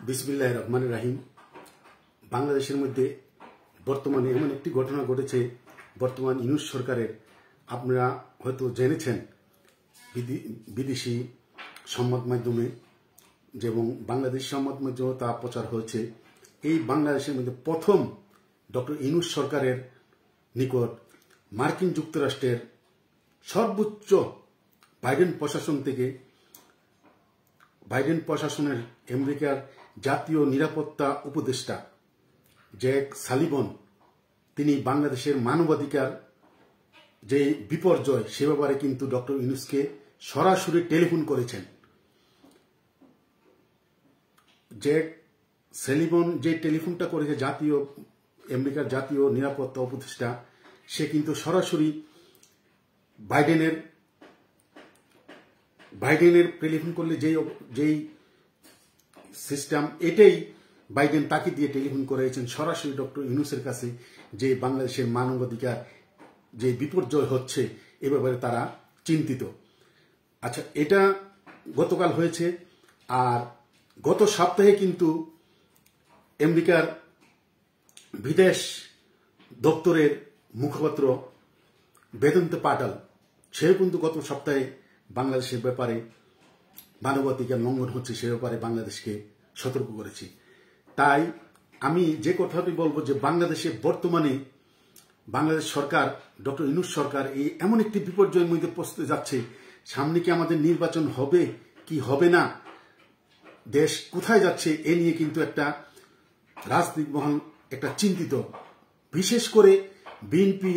বিসমিল্লাহির রহমানির রহিম। বাংলাদেশের মধ্যে বর্তমানে এমন একটি ঘটনা ঘটেছে, বর্তমান ইউনূস সরকারের, আপনারা হয়তো জেনেছেন বিদেশি সংবাদ মাধ্যমে এবং বাংলাদেশ সংবাদ মাধ্যমে তা প্রচার হয়েছে। এই বাংলাদেশের মধ্যে প্রথম ডক্টর ইউনূস সরকারের নিকট মার্কিন যুক্তরাষ্ট্রের সর্বোচ্চ বাইডেন প্রশাসনের আমেরিকার জাতীয় নিরাপত্তা উপদেষ্টা জ্যাক সালিভান, তিনি বাংলাদেশের মানবাধিকার যে বিপর্যয় সে ব্যাপারে কিন্তু ডক্টর ইউনূসকে সরাসরি টেলিফোন করেছেন। জ্যাক সালিভান যে টেলিফোনটা করেছে আমেরিকার জাতীয় নিরাপত্তা উপদেষ্টা, সে কিন্তু সরাসরি বাইডেনের টেলিফোন করলে যেই সিস্টেম, এটাই বাইডেন তাকে দিয়ে টেলিফোন করেছেন সরাসরি ডক্টর ইউনূসের কাছে, যে বাংলাদেশের মানবাধিকার যে বিপর্যয় হচ্ছে এ ব্যাপারে তারা চিন্তিত। আচ্ছা, এটা গতকাল হয়েছে। আর গত সপ্তাহে কিন্তু আমেরিকার বিদেশ দপ্তরের মুখপাত্র বেদান্ত পাটাল, সেও কিন্তু গত সপ্তাহে বাংলাদেশের ব্যাপারে মানবাধিকার লঙ্ঘন হচ্ছে সে ব্যাপারে বাংলাদেশকে সতর্ক করেছি। তাই আমি যে কথাটি বলবো যে বাংলাদেশে বর্তমানে বাংলাদেশ সরকার, ডক্টর ইউনূস সরকার এই এমন একটি বিপর্যয়ের মধ্যে পৌঁছতে যাচ্ছে, সামনে কি আমাদের নির্বাচন হবে কি হবে না, দেশ কোথায় যাচ্ছে এ নিয়ে কিন্তু একটা রাজনৈতিক মহল একটা চিন্তিত। বিশেষ করে বিএনপি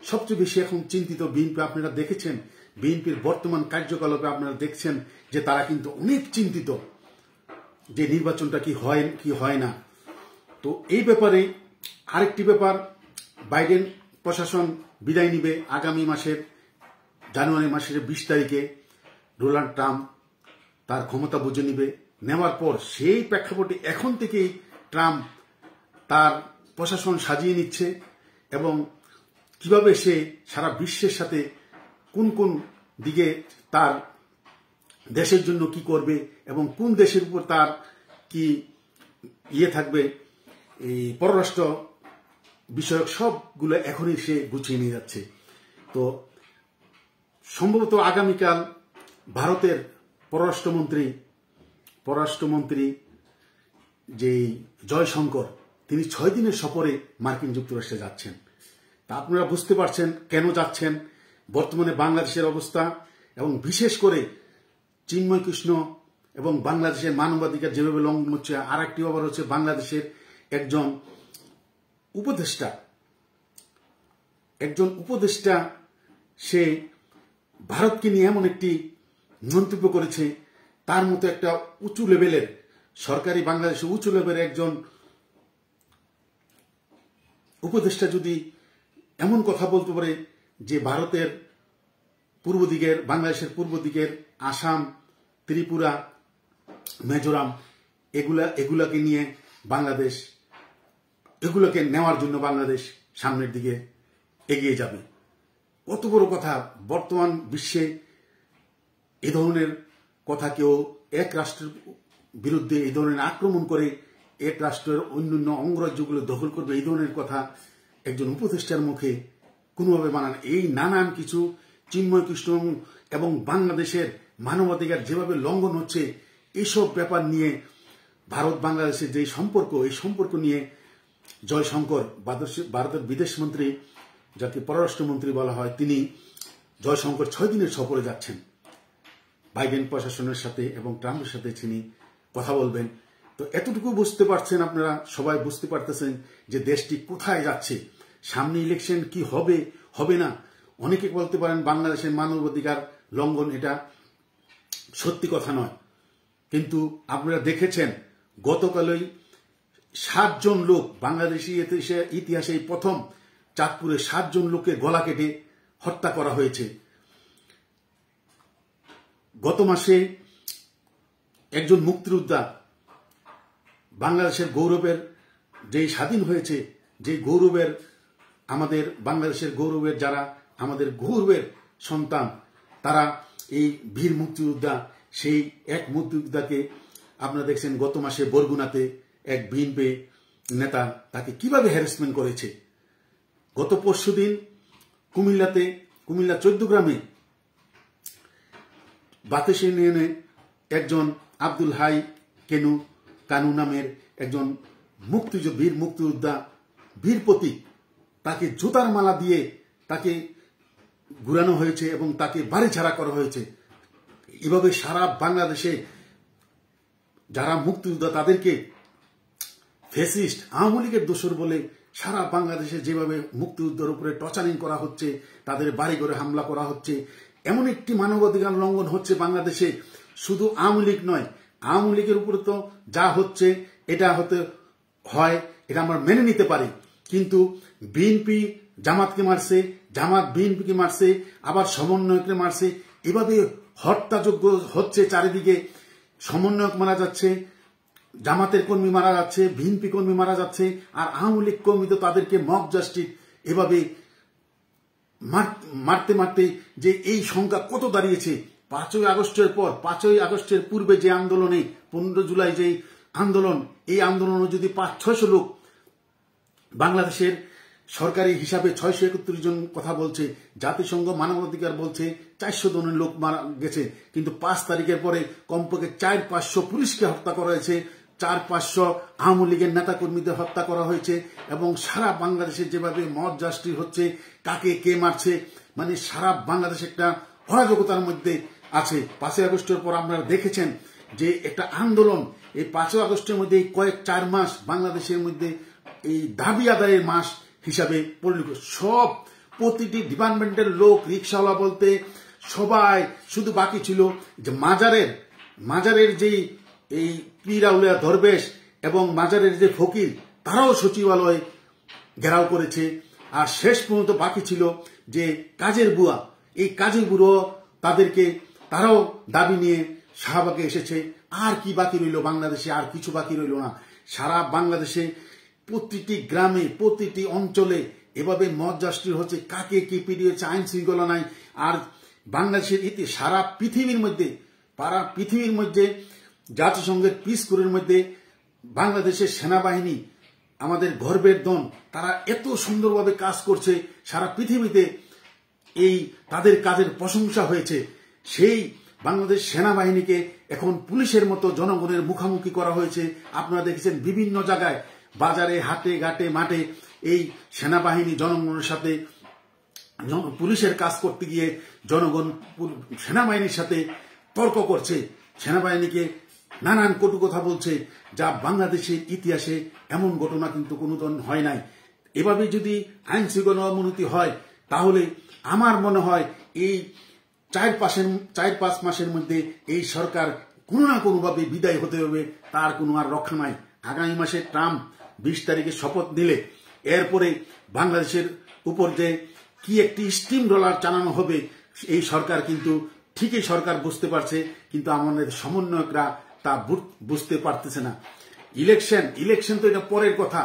সবচেয়ে বেশি এখন চিন্তিত। বিএনপি আপনারা দেখেছেন, বিএনপির বর্তমান কার্যকলাপে আপনারা দেখছেন যে তারা কিন্তু অনেক চিন্তিত যে নির্বাচনটা কি হয় না। তো এই ব্যাপারে আরেকটি ব্যাপার, বাইডেন প্রশাসন বিদায় নিবে আগামী মাসের জানুয়ারি মাসের 20 তারিখে। ডোনাল্ড ট্রাম্প তার ক্ষমতা বুঝে নিবে, নেওয়ার পর সেই প্রেক্ষাপটে এখন থেকেই ট্রাম্প তার প্রশাসন সাজিয়ে নিচ্ছে এবং কিভাবে সে সারা বিশ্বের সাথে কোন কোন দিকে তার দেশের জন্য কি করবে এবং কোন দেশের উপর তার কি থাকবে, এই পররাষ্ট্র বিষয়ক সবগুলো এখনই সে গুছিয়ে নিয়ে যাচ্ছে। তো সম্ভবত আগামীকাল ভারতের পররাষ্ট্রমন্ত্রী যে জয়শঙ্কর, তিনি 6 দিনের সফরে মার্কিন যুক্তরাষ্ট্রে যাচ্ছেন। তা আপনারা বুঝতে পারছেন কেন যাচ্ছেন, বর্তমানে বাংলাদেশের অবস্থা এবং বিশেষ করে চিন্ময় কৃষ্ণ এবং বাংলাদেশের মানবাধিকার যেভাবে লঙ্ঘন হচ্ছে। আর একটি ব্যাপার হচ্ছে বাংলাদেশের একজন উপদেষ্টা সে ভারতকে নিয়ে এমন একটি মন্তব্য করেছে, তার মতো একটা উঁচু লেভেলের সরকারি বাংলাদেশের উঁচু লেভেলের একজন উপদেষ্টা যদি এমন কথা বলতে পারে যে বাংলাদেশের পূর্ব দিকের আসাম, ত্রিপুরা, মিজোরাম এগুলাকে নিয়ে বাংলাদেশ, এগুলোকে নেওয়ার জন্য বাংলাদেশ সামনের দিকে এগিয়ে যাবে, কত বড় কথা। বর্তমান বিশ্বে এ ধরনের কথা কেউ এক রাষ্ট্রের বিরুদ্ধে এই ধরনের আক্রমণ করে এক রাষ্ট্রের অন্যান্য অঙ্গরাজ্যগুলো দখল করবে, এই ধরনের কথা একজন উপদেষ্টার মুখে কোনোভাবে বানান। এই নানান কিছু চিন্ময় কৃষ্ণ এবং বাংলাদেশের মানবাধিকার যেভাবে লঙ্ঘন হচ্ছে, এইসব ব্যাপার নিয়ে ভারত বাংলাদেশের যে সম্পর্ক, এই সম্পর্ক নিয়ে জয়শঙ্কর, ভারতের বিদেশমন্ত্রী যাকে পররাষ্ট্রমন্ত্রী বলা হয়, তিনি জয়শঙ্কর 6 দিনের সফরে যাচ্ছেন বাইডেন প্রশাসনের সাথে এবং ট্রাম্পের সাথে তিনি কথা বলবেন। তো এতটুকু বুঝতে পারছেন, আপনারা সবাই বুঝতে পারতেছেন যে দেশটি কোথায় যাচ্ছে, সামনে ইলেকশন কি হবে না। অনেকে বলতে পারেন বাংলাদেশের মানবাধিকার লঙ্ঘন, এটা সত্যি কথা নয়, কিন্তু আপনারা দেখেছেন গতকালই 7 জন লোক, বাংলাদেশি ইতিহাসে প্রথম চাঁদপুরে 7 জন লোকের গলা কেটে হত্যা করা হয়েছে। গত মাসে একজন মুক্তিযোদ্ধা, বাংলাদেশের গৌরবের যেই স্বাধীন হয়েছে, যে গৌরবের আমাদের বাংলাদেশের গৌরবের, যারা আমাদের গৌরবের সন্তান, তারা এই বীর মুক্তিযোদ্ধা, সেই এক মুক্তিযোদ্ধাকে আপনারা দেখছেন গত মাসে বরগুনাতে এক বিএনপি নেতা তাকে কিভাবে হ্যারাসমেন্ট করেছে। গত পরশুদিন কুমিল্লা 14 গ্রামে বাতাস ইউনিয়নে একজন আব্দুল হাই কানু নামের একজন মুক্তিযোদ্ধা বীর প্রতীক, তাকে জুতার মালা দিয়ে তাকে ঘুরানো হয়েছে এবং তাকে বাড়ি ছাড়া করা হয়েছে। এভাবে সারা বাংলাদেশে যারা মুক্তিযোদ্ধা তাদেরকে ফ্যাসিস্ট আওয়ামী লীগের দোসর বলে সারা বাংলাদেশে যেভাবে মুক্তিযুদ্ধের উপরে টর্চারিং করা হচ্ছে, তাদের বাড়ি ঘরে হামলা করা হচ্ছে, এমন একটি মানবাধিকার লঙ্ঘন হচ্ছে বাংলাদেশে। শুধু আওয়ামী লীগ নয়, আওয়ামী লীগের উপরে তো যা হচ্ছে এটা হতে হয়, এটা আমরা মেনে নিতে পারি, কিন্তু বিএনপি জামাতকে মারছে, জামাত বিএনপিকে মারছে, আবার সমন্বয়ককে মারছে, এভাবে হত্যাযোগ্য হচ্ছে। চারিদিকে সমন্বয়ক মারা যাচ্ছে, জামাতের কর্মী মারা যাচ্ছে, বিএনপি কর্মী মারা যাচ্ছে, আর আওয়ামী লীগ কর্মী তো তাদেরকে মক জাস্টিস এভাবে মারতে মারতে যে এই সংখ্যা কত দাঁড়িয়েছে। 5ই আগস্টের পর, 5ই আগস্টের পূর্বে যে আন্দোলনে 15 জুলাই যে আন্দোলন, এই আন্দোলনে যদি 500-600 লোক, বাংলাদেশের সরকারি হিসাবে 631 জন কথা বলছে, জাতিসংঘ মানবাধিকার বলছে 400 জনের লোক মারা গেছে, কিন্তু 5 তারিখের পরে কমপক্ষে 400-500 পুলিশকে হত্যা করা হয়েছে, 400-500 আওয়ামী লীগের নেতাকর্মীদের হত্যা করা হয়েছে, এবং সারা বাংলাদেশে যেভাবে মব জাস্টিস হচ্ছে, কাকে কে মারছে, মানে সারা বাংলাদেশ একটা অরাজকতার মধ্যে আছে। 5ই আগস্টের পর আপনারা দেখেছেন যে একটা আন্দোলন, এই 5ই আগস্টের মধ্যে এই কয়েক 4 মাস বাংলাদেশের মধ্যে এই দাবি আদায়ের মাস হিসাবে পরিণত। সব প্রতিটি ডিপার্টমেন্টের লোক, রিক্সাওয়ালা বলতে সবাই, শুধু বাকি ছিল যে মাজারের যেই এই পীর আউলিয়া দরবেশ এবং মাজারের যে ফকির, তারাও সচিবালয় ঘেরাও করেছে। আর শেষ পর্যন্ত বাকি ছিল যে কাজের বুয়া, এই কাজের বুড়ো তারাও দাবি নিয়ে শাহবাগে এসেছে। আর কি বাকি রইল বাংলাদেশে? আর কিছু বাকি রইল না। সারা বাংলাদেশে প্রতিটি গ্রামে, প্রতিটি অঞ্চলে এভাবে মব জাস্টিস হচ্ছে, কাকে কি পিটিয়েছে, আইন শৃঙ্খলা নাই। আর বাংলাদেশের সারা পৃথিবীর মধ্যে জাতিসংঘের পিস কোরের মধ্যে বাংলাদেশের সেনাবাহিনী আমাদের গর্বের দন, তারা এত সুন্দরভাবে কাজ করছে, সারা পৃথিবীতে এই তাদের কাজের প্রশংসা হয়েছে। সেই বাংলাদেশ সেনাবাহিনীকে এখন পুলিশের মতো জনগণের মুখোমুখি করা হয়েছে। আপনারা দেখেছেন বিভিন্ন জায়গায়, বাজারে, হাটে ঘাটে মাঠে এই সেনাবাহিনী জনগণের সাথে, পুলিশের কাজ করতে গিয়ে জনগণ সেনাবাহিনীর সাথে তর্ক করছে, সেনাবাহিনীকে নানান কটু কথা বলছে, যা বাংলাদেশের ইতিহাসে এমন ঘটনা কিন্তু কোনোদিন হয় নাই। এভাবে যদি আইন শৃঙ্খলা অবনতি হয়, তাহলে আমার মনে হয় এই 4-5 মাসের মধ্যে এই সরকার কোনো না কোনোভাবে বিদায় হতে হবে, তার কোনো আর রক্ষা নাই। আগামী মাসে ট্রাম্প 20 তারিখে শপথ নিলে এরপরে বাংলাদেশের উপর যে কি একটি স্টিম রোলার চালানো হবে, এই সরকার কিন্তু ঠিকই সরকার বুঝতে পারছে, কিন্তু আমাদের সমন্বয়করা তা বুঝতে পারতেছে না। ইলেকশন তো এটা পরের কথা।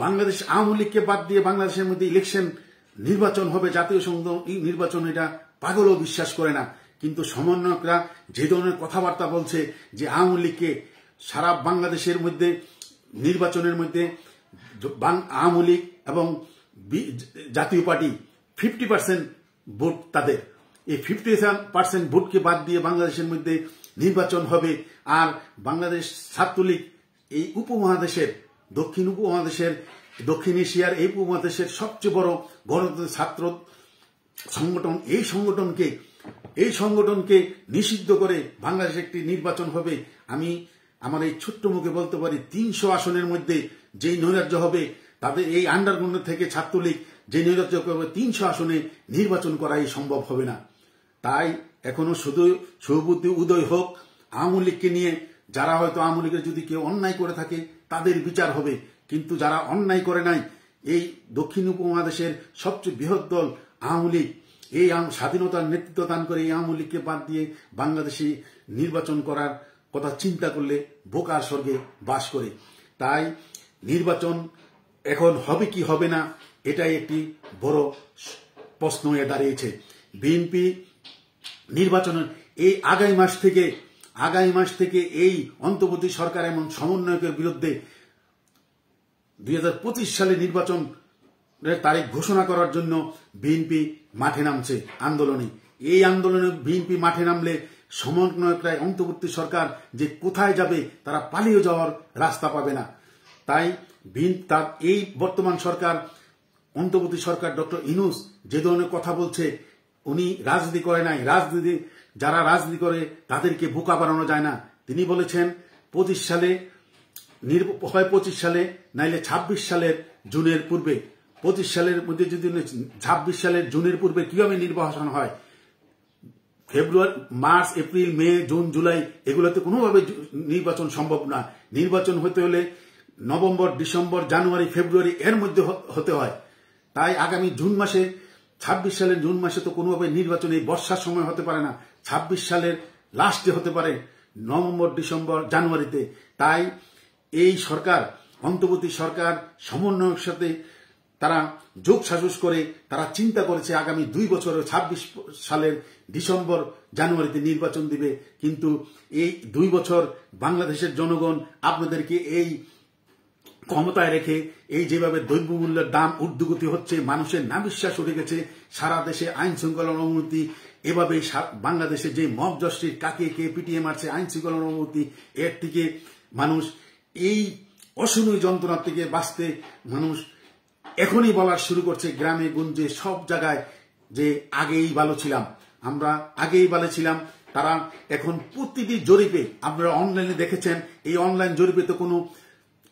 বাংলাদেশ আওয়ামী লীগকে বাদ দিয়ে বাংলাদেশের মধ্যে নির্বাচন হবে, জাতীয় সংসদ নির্বাচন, এটা পাগলও বিশ্বাস করে না। কিন্তু সমন্বয়করা যে ধরনের কথাবার্তা বলছে যে আওয়ামী লীগকে সারা বাংলাদেশের মধ্যে নির্বাচনের মধ্যে আওয়ামী লীগ এবং জাতীয় পার্টি 50% ভোট তাদের, এই 50% ভোটকে বাদ দিয়ে বাংলাদেশের মধ্যে নির্বাচন হবে। আর বাংলাদেশ ছাত্রলীগ এই উপমহাদেশের, দক্ষিণ এশিয়ার এই উপমহাদেশের সবচেয়ে বড় গণতন্ত্রের ছাত্র সংগঠন, এই সংগঠনকে নিষিদ্ধ করে বাংলাদেশে একটি নির্বাচন হবে। আমি আমার এই ছোট্ট মুখে বলতে পারি 300 আসনের মধ্যে যেই নৈরাজ্য হবে, তাদের এই আন্ডারগ্রাউন্ড থেকে ছাত্রলীগ যে নৈরাজ্য করবে, 300 আসনে নির্বাচন করাই সম্ভব হবে না। তাই এখনো শুধু সুবুদ্ধি উদয় হোক আওয়ামী লীগকে নিয়ে। যারা হয়তো আওয়ামী লীগের যদি কেউ অন্যায় করে থাকে তাদের বিচার হবে, কিন্তু যারা অন্যায় করে নাই, এই দক্ষিণ উপমহাদেশের সবচেয়ে বৃহৎ দল আওয়ামী লীগ, এই স্বাধীনতার নেতৃত্ব দান করে এই আওয়ামী লীগকে বাদ দিয়ে বাংলাদেশে নির্বাচন করার কথা চিন্তা করলে বোকার স্বর্গে বাস করে। তাই নির্বাচন এখন হবে কি হবে না, এটাই একটি বড় প্রশ্ন হয়ে দাঁড়িয়েছে। বিএনপি নির্বাচনের এই আগামী মাস থেকে এই অন্তর্বর্তী সরকার এমন সমন্বয়কের বিরুদ্ধে 2025 সালে নির্বাচনের তারিখ ঘোষণা করার জন্য বিএনপি মাঠে নামছে আন্দোলনে। এই আন্দোলনে বিএনপি মাঠে নামলে সমন্বয়করা অন্তর্বর্তী সরকার যে কোথায় যাবে তারা পালিয়ে যাওয়ার রাস্তা পাবে না। তাই এই বর্তমান সরকার, অন্তর্বর্তী সরকার, ডক্টর ইউনূস যে ধরনের কথা বলছে, উনি রাজনীতি করে নাই। যারা রাজনীতি করে তাদেরকে বোকা বানানো যায় না। তিনি বলেছেন 25 সালে নাইলে 26 সালের জুনের পূর্বে, 25 সালের মধ্যে যদি 26 সালের জুনের পূর্বে কিভাবে নির্বাচন হয়? ফেব্রুয়ারি, মার্চ, এপ্রিল, মে, জুন, জুলাই এগুলোতে কোনোভাবে নির্বাচন সম্ভব না। নির্বাচন হতে হলে নভেম্বর, ডিসেম্বর, জানুয়ারি, ফেব্রুয়ারি এর মধ্যে হতে হয়। তাই আগামী জুন মাসে, 26 সালের জুন মাসে তো কোনোভাবে নির্বাচন এই বর্ষার সময় হতে পারে না। 26 সালের লাস্টে হতে পারে, নভেম্বর, ডিসেম্বর, জানুয়ারিতে। তাই এই সরকার, অন্তর্বর্তী সরকার সমন্বয়ের সাথে তারা যোগ সাজস করে তারা চিন্তা করেছে আগামী 2 বছরে 26 সালের ডিসেম্বর, জানুয়ারিতে নির্বাচন দিবে। কিন্তু এই 2 বছর বাংলাদেশের জনগণ আপনাদেরকে এই ক্ষমতায় রেখে এই যেভাবে দ্রব্যমূল্যের দাম ঊর্ধ্বগতি হচ্ছে, মানুষের নাবিশ্বাস উঠে গেছে, সারা দেশে আইন শৃঙ্খলার অবনতি, এভাবে বাংলাদেশে যে মব জস্টিস, কাকে কে পিটিয়ে মারছে, আইন শৃঙ্খলার অবনতি, এর থেকে মানুষ এই অসহনীয় যন্ত্রণার থেকে বাঁচতে মানুষ এখনই বলা শুরু করছে, গ্রামে গঞ্জে সব জায়গায়, যে আগেই ভালো ছিলাম, আমরা আগেই ভালো ছিলাম। তারা এখন প্রতিটি জরিপে, আপনারা অনলাইনে দেখেছেন, এই অনলাইন জরিপে তো কোনো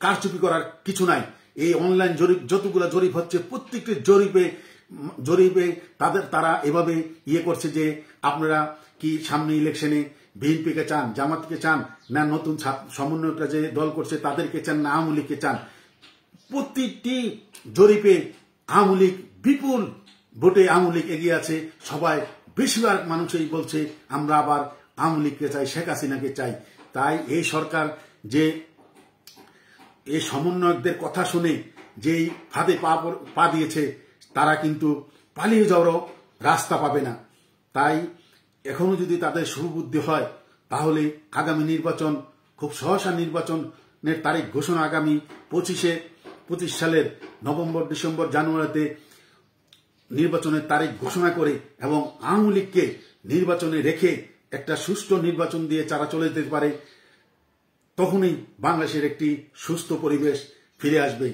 কারচুপি করার কিছু নাই। এই অনলাইন জরিপ, যতগুলো জরিপ হচ্ছে, প্রত্যেকটি জরিপে তারা এভাবে করছে যে আপনারা কি সামনে ইলেকশনে বিএনপিকে চান, জামাতকে চান, না নতুন সমন্বয়করা যে দল করছে তাদেরকে চান, না আওয়ামী লীগকে চান। প্রতিটি জরিপে আওয়ামী লীগ বিপুল ভোটে আওয়ামী লীগ এগিয়ে আছে। সবাই, বেশিরভাগ মানুষই বলছে আমরা আবার আওয়ামী লীগকে চাই, শেখ হাসিনাকে চাই। তাই এই সরকার যে এই সমন্বয়কদের কথা শুনে যেই ফাঁদে পা দিয়েছে, তারা কিন্তু পালিয়ে যাওয়ারও রাস্তা পাবে না। তাই এখনো যদি তাদের সুবুদ্ধি হয়, তাহলে আগামী নির্বাচন, খুব সহসা নির্বাচনের তারিখ ঘোষণা আগামী 25 সালের নভেম্বর, ডিসেম্বর, জানুয়ারিতে নির্বাচনের তারিখ ঘোষণা করে এবং আওয়ামী লীগকে নির্বাচনে রেখে একটা সুষ্ঠু নির্বাচন দিয়ে যারা চলে যেতে পারে, তখনই বাংলাদেশের একটি সুস্থ পরিবেশ ফিরে আসবে।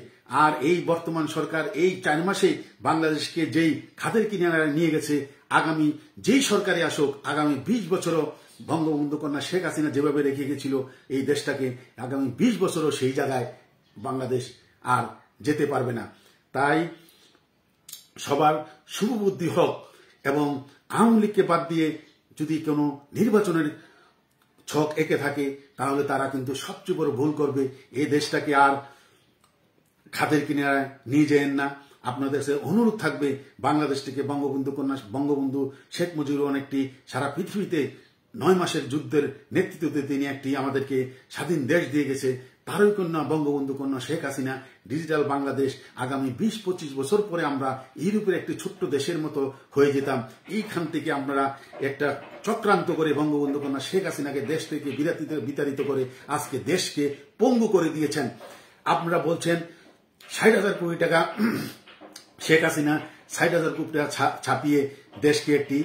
আর এই বর্তমান সরকার এই 4 মাসে বাংলাদেশকে যেই খাদের কিনারায় নিয়ে গেছে, আগামী যেই সরকারে আসুক, আগামী 20 বছরও বঙ্গবন্ধু কন্যা শেখ হাসিনা যেভাবে রেখে গেছিল এই দেশটাকে, আগামী 20 বছরও সেই জায়গায় বাংলাদেশ আর যেতে পারবে না। তাই সবার শুভবুদ্ধি হোক এবং আওয়ামী লীগকে বাদ দিয়ে যদি কোনো নির্বাচনের ছক এঁকে থাকে, তাহলে তারা কিন্তু সবচেয়ে বড় ভুল করবে। এই দেশটাকে আর খাদের কিনারায় নিয়ে যেন না। আপনাদের কাছে অনুরোধ থাকবে, বাংলাদেশ থেকে বঙ্গবন্ধু কন্যা, বঙ্গবন্ধু শেখ মুজিবুর রহমান একটি সারা পৃথিবীতে 9 মাসের যুদ্ধের নেতৃত্ব দিয়ে তিনি একটি আমাদেরকে স্বাধীন দেশ দিয়ে গেছে। তারই কন্যা বঙ্গবন্ধু কন্যা শেখ হাসিনা ডিজিটাল বাংলাদেশ, আগামী 20-25 বছর পরে আমরা ইউরোপের একটি ছোট্ট দেশের মতো হয়ে যেতাম। এইখান থেকে আপনারা একটা চক্রান্ত করে বঙ্গবন্ধু কন্যা শেখ হাসিনাকে দেশ থেকে বিতাড়িত করে আজকে দেশকে পঙ্গু করে দিয়েছেন। আপনারা বলছেন 60,000 কোটি টাকা শেখ হাসিনা 60,000 কোটি টাকা ছাপিয়ে দেশকে একটি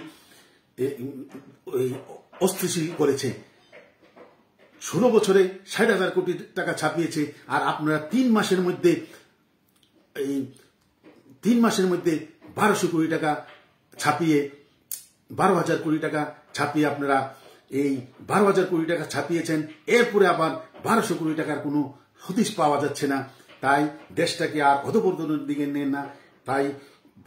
অস্থিতিশীল করেছে। 16 বছরে 60,000 কোটি টাকা ছাপিয়েছে। আর আপনারা 3 মাসের মধ্যে 1200 কোটি টাকা ছাপিয়ে 12,000 কোটি টাকা ছাপিয়ে আপনারা এই 12,000 কোটি টাকা ছাপিয়েছেন। এরপরে আবার 1200 কোটি টাকার কোনো হদিশ পাওয়া যাচ্ছে না। তাই দেশটাকে আর অধঃপতনের দিকে নেন না। তাই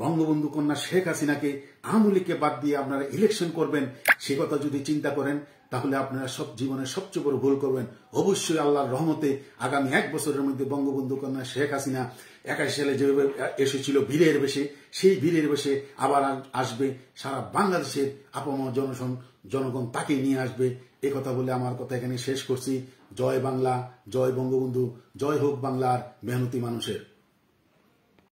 বঙ্গবন্ধু কন্যা শেখ হাসিনাকে, আওয়ামী লীগকে বাদ দিয়ে আপনারা ইলেকশন করবেন, সে কথা যদি চিন্তা করেন, তাহলে আপনারা সব জীবনের সবচেয়ে বড় ভুল করবেন। অবশ্যই আল্লাহর রহমতে আগামী 1 বছরের মধ্যে বঙ্গবন্ধু কন্যা শেখ হাসিনা 81 সালে যেভাবে এসেছিল বীরের বেশে, সেই বীরের বেশে আবার আসবে। সারা বাংলাদেশের আপামর জনগণ তাকে নিয়ে আসবে। এ কথা বলে আমার কথা এখানে শেষ করছি। জয় বাংলা, জয় বঙ্গবন্ধু, জয় হোক বাংলার মেহনতি মানুষের।